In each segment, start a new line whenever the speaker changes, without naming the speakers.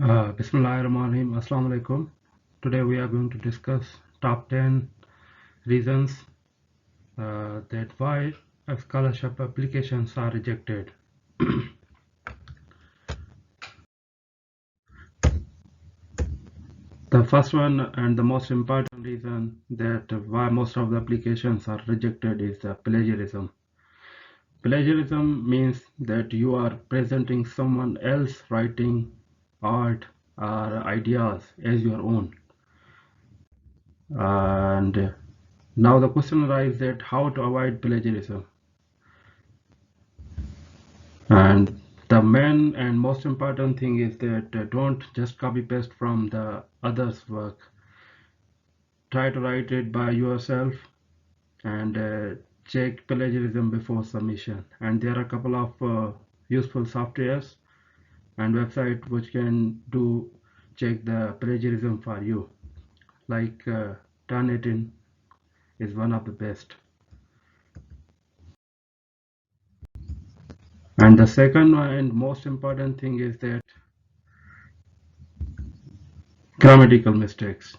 Bismillahirrahmanirrahim. Assalamu alaikum. Today we are going to discuss top 10 reasons that why scholarship applications are rejected. The first one and the most important reason that why most of the applications are rejected is plagiarism. Plagiarism means that you are presenting someone else's writing, art, or ideas as your own. And now the question arises that how to avoid plagiarism. And the main and most important thing is that don't just copy paste from the others' work. Try to write it by yourself and check plagiarism before submission. And there are a couple of useful softwares and websites which can do check the plagiarism for you. Like Turnitin is one of the best. And the second and most important thing is that grammatical mistakes.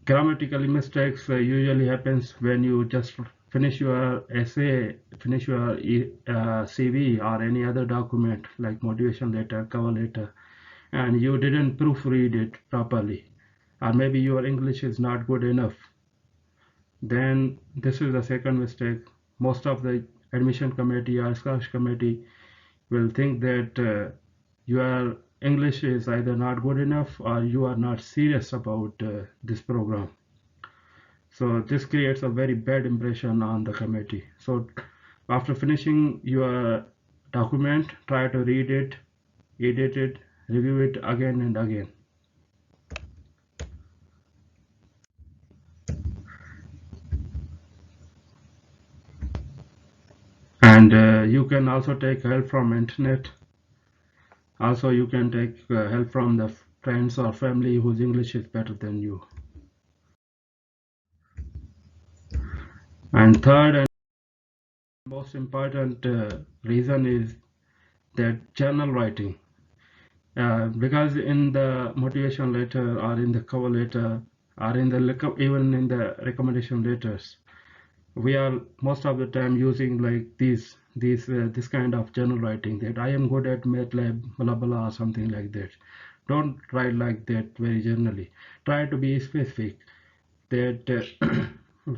Grammatical mistakes usually happens when you just finish your essay, finish your CV or any other document like motivation letter, cover letter, and you didn't proofread it properly, or maybe your English is not good enough. Then this is the second mistake. Most of the admission committee or scholarship committee will think that your English is either not good enough or you are not serious about this program. So this creates a very bad impression on the committee. So after finishing your document, try to read it, edit it, review it again and again. And you can also take help from internet. Also, you can take help from the friends or family whose English is better than you. And third and most important reason is that journal writing. Because in the motivation letter or in the cover letter or in the even in the recommendation letters, we are most of the time using like this kind of journal writing that I am good at MATLAB, blah blah or something like that. Don't write like that very generally. Try to be specific. That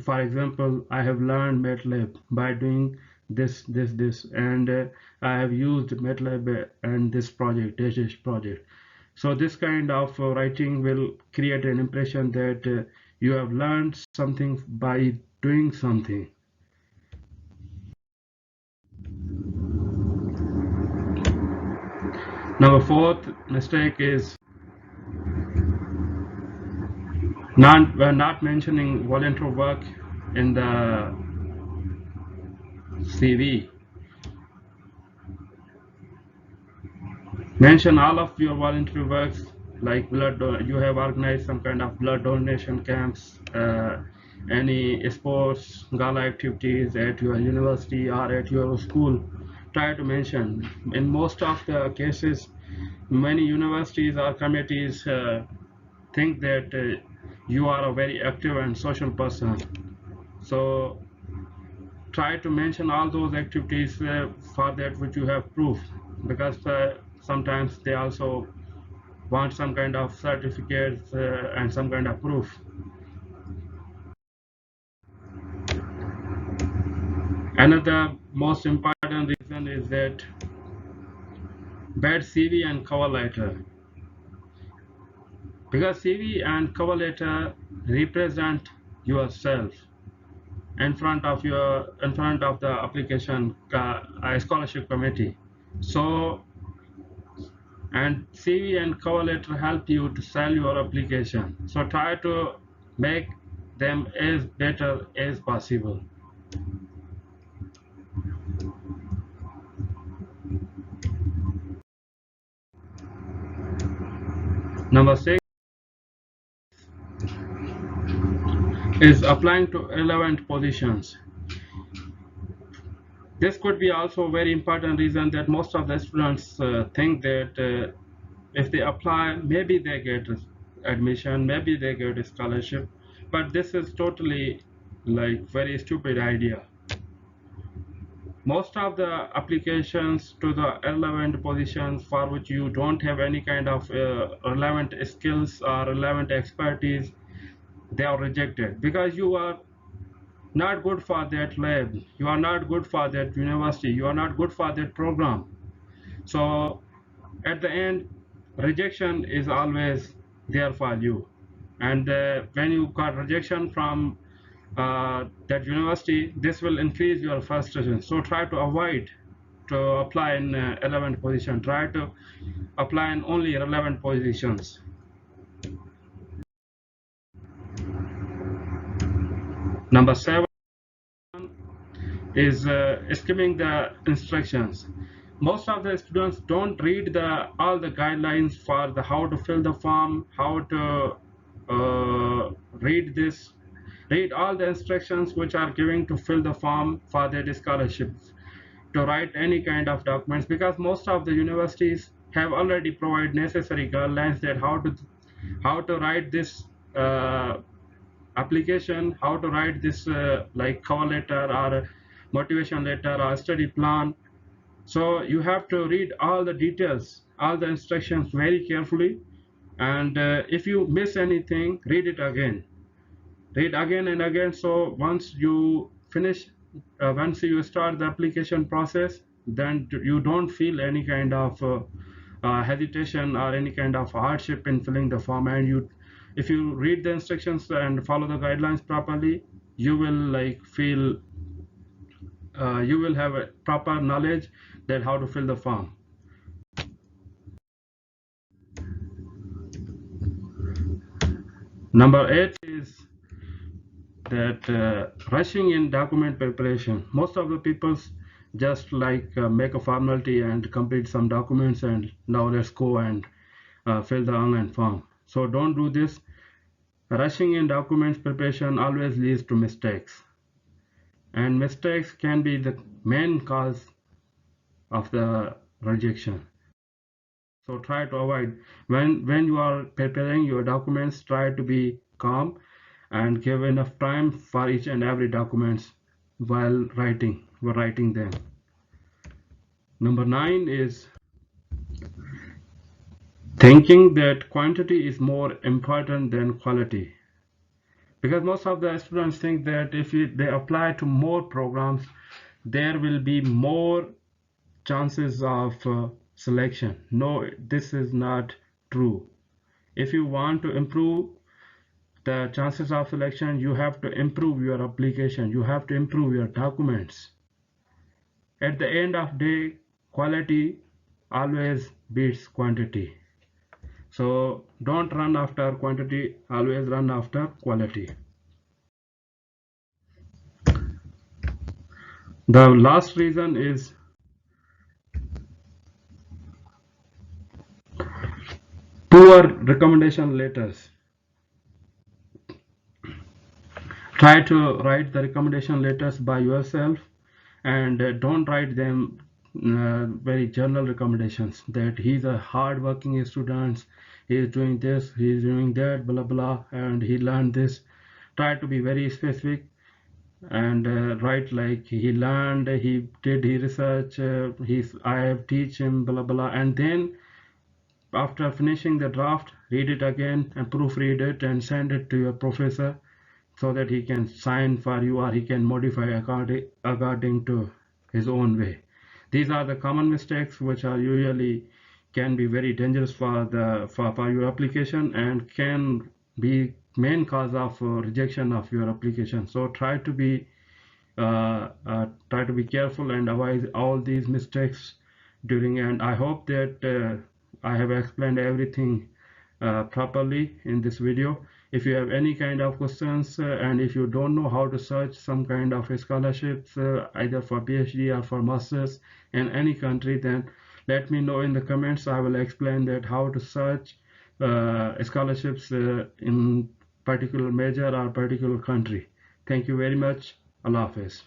for example, I have learned MATLAB by doing this, and I have used MATLAB and this project, this project. So this kind of writing will create an impression that you have learned something by doing something. Number fourth mistake is not mentioning volunteer work in the CV. Mention all of your voluntary works, like you have organized some kind of blood donation camps, any sports gala activities at your university or at your school. Try to mention. In most of the cases, many universities or committees think that you are a very active and social person. So try to mention all those activities for that which you have proof, because sometimes they also want some kind of certificates and some kind of proof. Another most important reason is that bad CV and cover letter, because CV and cover letter represent yourself in front of the application scholarship committee. So and CV and cover letter help you to sell your application. So try to make them as better as possible. Number 6 is applying to relevant positions. This could be also a very important reason that most of the students think that if they apply, maybe they get admission, maybe they get a scholarship, but this is totally like very stupid idea. Most of the applications to the relevant positions for which you don't have any kind of relevant skills or relevant expertise, they are rejected because you are not good for that lab, you are not good for that university, you are not good for that program. So at the end, rejection is always there for you. And when you got rejection from that university, this will increase your frustration. So try to avoid to apply in relevant position. Try to apply in only relevant positions. Number 7 is skimming the instructions. Most of the students don't read all the guidelines for the how to fill the form, how to read all the instructions which are given to fill the form for their scholarships, to write any kind of documents, because most of the universities have already provided necessary guidelines that how to write this application, how to write this like cover letter or motivation letter or study plan. So you have to read all the details, all the instructions very carefully, and if you miss anything, read again and again. So once you finish, once you start the application process, then you don't feel any kind of hesitation or any kind of hardship in filling the form. And if you read the instructions and follow the guidelines properly, you will like feel you will have a proper knowledge that how to fill the form. Number 8 is that rushing in document preparation. Most of the people just like make a formality and complete some documents and now let's go and fill the online form. So don't do this. Rushing in documents preparation always leads to mistakes, and mistakes can be the main cause of the rejection. So try to avoid when you are preparing your documents, try to be calm and give enough time for each and every documents while writing them. Number 9 is thinking that quantity is more important than quality, because most of the students think that if they apply to more programs, there will be more chances of selection. No, this is not true. If you want to improve the chances of selection, you have to improve your application, you have to improve your documents. At the end of day, quality always beats quantity. So don't run after quantity, always run after quality. The last reason is poor recommendation letters. Try to write the recommendation letters by yourself, and don't write them very general recommendations that he's a hard working student, he is doing this, he is doing that, blah blah, and he learned this. Try to be very specific and write like he learned, he did his research, I have teach him, blah blah, and then after finishing the draft, read it again and proofread it and send it to your professor so that he can sign for you or he can modify according to his own way. These are the common mistakes which are usually can be very dangerous for your application and can be main cause of rejection of your application. So try to be careful and avoid all these mistakes during, and I hope that I have explained everything properly in this video. If you have any kind of questions and if you don't know how to search some kind of scholarships either for PhD or for masters in any country, then let me know in the comments. I will explain that how to search scholarships in particular major or particular country. Thank you very much. Allah Hafiz.